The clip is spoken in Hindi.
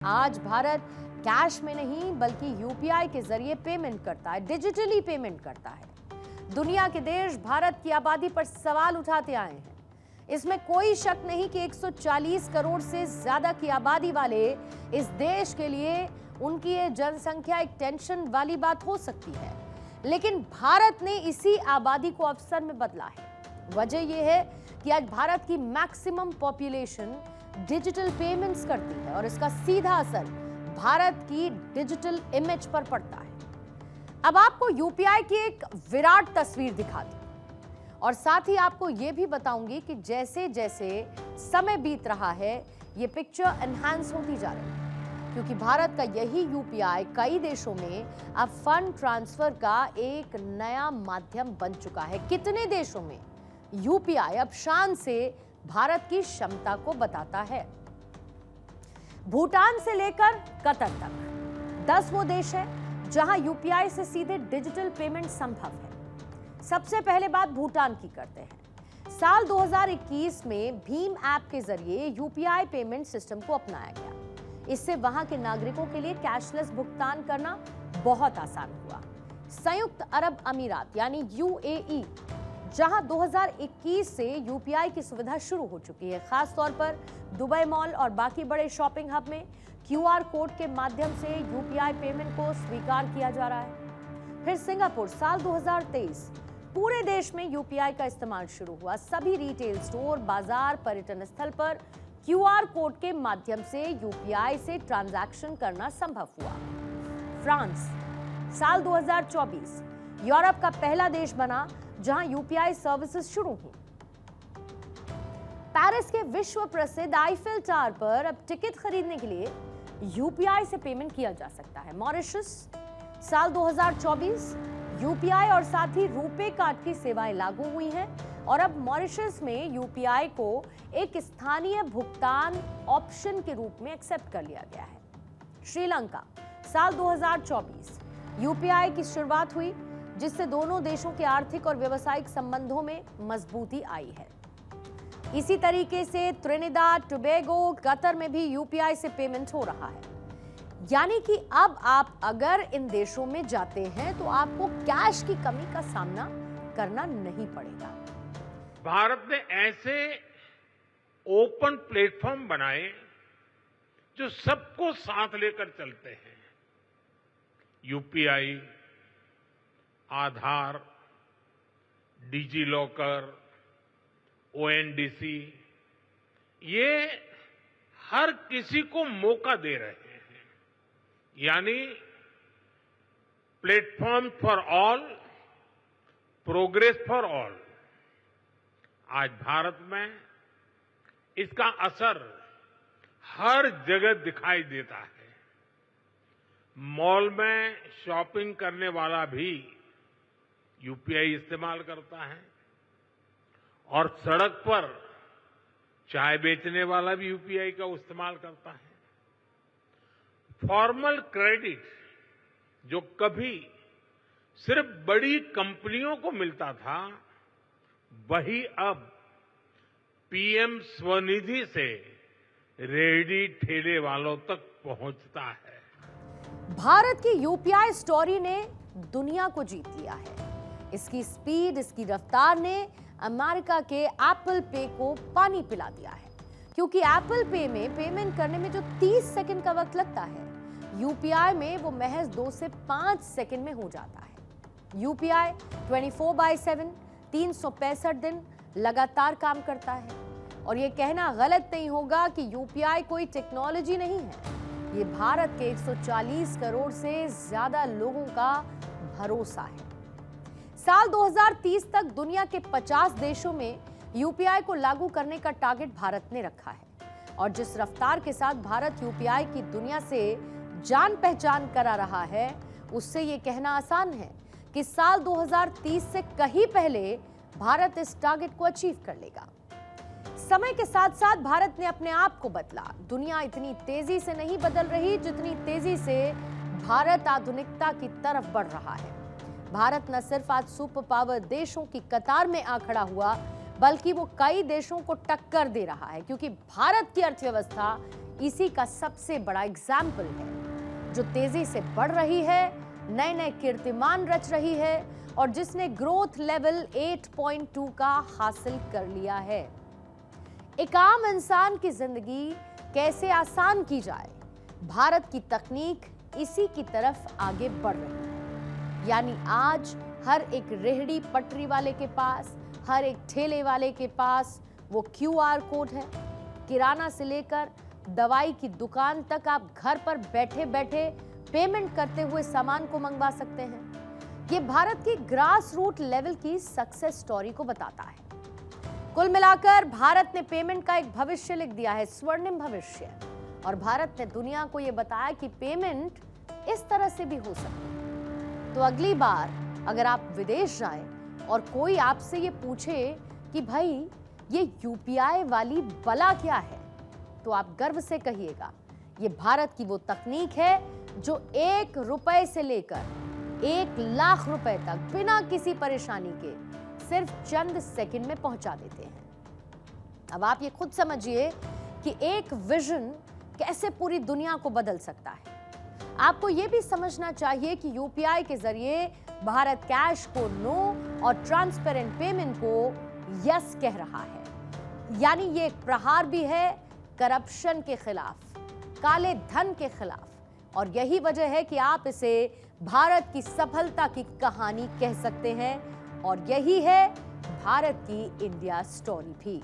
आज भारत कैश में नहीं बल्कि यूपीआई के जरिए पेमेंट करता है, डिजिटली पेमेंट करता है। दुनिया के देश भारत की आबादी पर सवाल उठाते आए हैं। इसमें कोई शक नहीं कि 140 करोड़ से ज्यादा की आबादी वाले इस देश के लिए उनकी ये जनसंख्या एक टेंशन वाली बात हो सकती है, लेकिन भारत ने इसी आबादी को अवसर में बदला है। वजह यह है कि आज भारत की मैक्सिमम पॉपुलेशन डिजिटल पेमेंट्स करती है और इसका सीधा असर भारत की डिजिटल इमेज पर पड़ता है। अब आपको यूपीआई की एक विराट तस्वीर दिखा दी और साथ ही आपको यह भी बताऊंगी कि जैसे जैसे समय बीत रहा है ये पिक्चर एनहांस होती जा रही है, क्योंकि भारत का यही यूपीआई कई देशों में अब फंड ट्रांसफर का एक नया माध्यम बन चुका है। कितने देशों में यूपीआई अब शान से भारत की क्षमता को बताता है। भूटान से लेकर कतर तक 10 वो देश है जहां यूपीआई से सीधे डिजिटल पेमेंट संभव है। सबसे पहले बात भूटान की करते हैं। साल 2021 में भीम ऐप के जरिए यूपीआई पेमेंट सिस्टम को अपनाया गया। इससे वहां के नागरिकों के लिए कैशलेस भुगतान करना बहुत आसान हुआ। संयुक्त अरब अमीरात यानी यूएई, जहां 2021 से यूपीआई की सुविधा शुरू हो चुकी है, खास तौर पर दुबई मॉल और बाकी बड़े शॉपिंग हब में क्यूआर कोड के माध्यम से यूपीआई पेमेंट को स्वीकार किया जा रहा है। फिर सिंगापुर, साल 2023 पूरे देश में यूपीआई का इस्तेमाल शुरू हुआ। सभी रिटेल स्टोर, बाजार, पर्यटन स्थल पर क्यूआर कोड के माध्यम से यूपीआई से ट्रांजैक्शन करना संभव हुआ। फ्रांस, साल 2024 यूरोप का पहला देश बना जहां यूपीआई सर्विसेज शुरू हुई। पेरिस के विश्व प्रसिद्ध आईफेल टावर पर अब टिकट खरीदने के लिए यूपीआई से पेमेंट किया जा सकता है। मॉरिशस, साल 2024 यूपीआई और साथ ही रुपे कार्ड की सेवाएं लागू हुई हैं और अब मॉरिशस में यूपीआई को एक स्थानीय भुगतान ऑप्शन के रूप में एक्सेप्ट कर लिया गया है। श्रीलंका, साल 2024 यूपीआई की शुरुआत हुई, जिससे दोनों देशों के आर्थिक और व्यावसायिक संबंधों में मजबूती आई है। इसी तरीके से त्रिनिदाद टोबैगो, कतर में भी यूपीआई से पेमेंट हो रहा है। यानी कि अब आप अगर इन देशों में जाते हैं तो आपको कैश की कमी का सामना करना नहीं पड़ेगा। भारत ने ऐसे ओपन प्लेटफॉर्म बनाए जो सबको साथ लेकर चलते हैं। यूपीआई, आधार, डिजी लॉकर, ओएनडीसी, ये हर किसी को मौका दे रहे हैं। यानी platform for all, progress for all. आज भारत में इसका असर हर जगह दिखाई देता है। मॉल में शॉपिंग करने वाला भी यूपीआई इस्तेमाल करता है और सड़क पर चाय बेचने वाला भी यूपीआई का इस्तेमाल करता है। फॉर्मल क्रेडिट जो कभी सिर्फ बड़ी कंपनियों को मिलता था, वही अब पीएम स्वनिधि से रेहड़ी ठेले वालों तक पहुंचता है। भारत की यूपीआई स्टोरी ने दुनिया को जीत लिया है। इसकी स्पीड, इसकी रफ्तार ने अमेरिका के एप्पल पे को पानी पिला दिया है, क्योंकि एप्पल पे में पेमेंट करने में जो 30 सेकंड का वक्त लगता है, यूपीआई में वो महज 2 से 5 सेकंड में हो जाता है। यूपीआई 24/7 365 दिन लगातार काम करता है और ये कहना गलत नहीं होगा कि यूपीआई कोई टेक्नोलॉजी नहीं है। ये भारत के 140 करोड़ से ज्यादा लोगों का भरोसा है। साल 2030 तक दुनिया के 50 देशों में यूपीआई को लागू करने का टारगेट भारत ने रखा है और जिस रफ्तार के साथ भारत यूपीआई की दुनिया से जान पहचान करा रहा है, उससे ये कहना आसान है कि साल 2030 से कहीं पहले भारत इस टारगेट को अचीव कर लेगा। समय के साथ साथ भारत ने अपने आप को बदला। दुनिया इतनी तेजी से नहीं बदल रही जितनी तेजी से भारत आधुनिकता की तरफ बढ़ रहा है। भारत न सिर्फ आज सुपर पावर देशों की कतार में आ खड़ा हुआ, बल्कि वो कई देशों को टक्कर दे रहा है, क्योंकि भारत की अर्थव्यवस्था इसी का सबसे बड़ा एग्जाम्पल है, जो तेजी से बढ़ रही है, नए नए कीर्तिमान रच रही है और जिसने ग्रोथ लेवल 8.2 का हासिल कर लिया है। एक आम इंसान की जिंदगी कैसे आसान की जाए, भारत की तकनीक इसी की तरफ आगे बढ़ रही है। यानी आज हर एक रेहड़ी पटरी वाले के पास, हर एक ठेले वाले के पास वो QR कोड है। किराना से लेकर दवाई की दुकान तक आप घर पर बैठे बैठे पेमेंट करते हुए सामान को मंगवा सकते हैं। ये भारत की ग्रास रूट लेवल की सक्सेस स्टोरी को बताता है। कुल मिलाकर भारत ने पेमेंट का एक भविष्य लिख दिया है, स्वर्णिम भविष्य। और भारत ने दुनिया को यह बताया कि पेमेंट इस तरह से भी हो सकती है। तो अगली बार अगर आप विदेश जाएं और कोई आपसे ये पूछे कि भाई ये UPI वाली बला क्या है, तो आप गर्व से कहिएगा ये भारत की वो तकनीक है जो 1 रुपए से लेकर 1 लाख रुपए तक बिना किसी परेशानी के सिर्फ चंद सेकंड में पहुंचा देते हैं। अब आप ये खुद समझिए कि एक विजन कैसे पूरी दुनिया को बदल सकता है। आपको यह भी समझना चाहिए कि UPI के जरिए भारत कैश को नो और ट्रांसपेरेंट पेमेंट को यस कह रहा है। यानी ये एक प्रहार भी है करप्शन के खिलाफ, काले धन के खिलाफ, और यही वजह है कि आप इसे भारत की सफलता की कहानी कह सकते हैं। और यही है भारत की इंडिया स्टोरी भी।